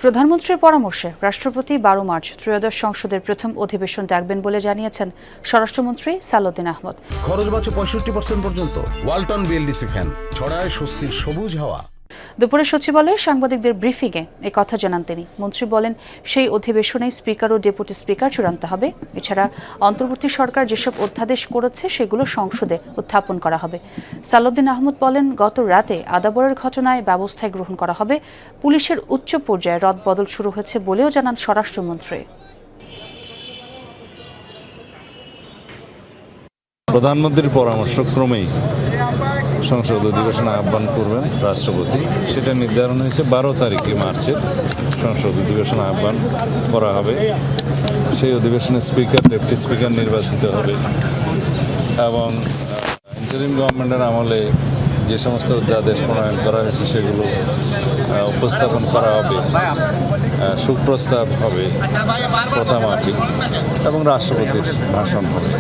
প্রধানমন্ত্রীর পরামর্শে রাষ্ট্রপতি 12 মার্চ ত্রয়োদশ সংসদের প্রথম অধিবেশন ডাকবেন বলে জানিয়েছেন স্বরাষ্ট্রমন্ত্রী সালাউদ্দিন আহমদ। খরচ বাঁচে 65% পর্যন্ত। ওয়ালটন বিএলডিসি ফ্যান ছড়ায় স্বস্তির সবুজ হাওয়া। দুপুরে সচিবালয়ে সাংবাদিকদের ব্রিফিংয়ে এই কথা জানান তিনি। মন্ত্রী বলেন, সেই অধিবেশনে স্পিকার ও ডেপুটি স্পিকার চূড়ান্ত হবে। এছাড়া অন্তর্বর্তী সরকার যেসব অধ্যাদেশ করেছে সেগুলো সংসদে উত্থাপন করা হবে। সালাউদ্দিন আহমদ বলেন, গত রাতে আদাবরের ঘটনায় ব্যবস্থায় গ্রহণ করা হবে। পুলিশের উচ্চ পর্যায়ে রদবদল শুরু হয়েছে বলেও জানান স্বরাষ্ট্রমন্ত্রী। প্রধানমন্ত্রীর পরামর্শক্রমেই সংসদ অধিবেশন আহ্বান করবেন রাষ্ট্রপতি। সেটা নির্ধারণ হয়েছে 12 তারিখে মার্চের সংসদ অধিবেশন আহ্বান করা হবে। সেই অধিবেশনে স্পিকার, ডেপুটি স্পিকার নির্বাচিত হবে এবং ইন্টারিম গভর্নমেন্টের আমলে যে সমস্ত অধ্যাদেশ প্রণয়ন করা হয়েছে সেগুলো উপস্থাপন করা হবে। সুপ্রস্তাব হবে প্রথম আপিল এবং রাষ্ট্রপতির ভাষণ হবে।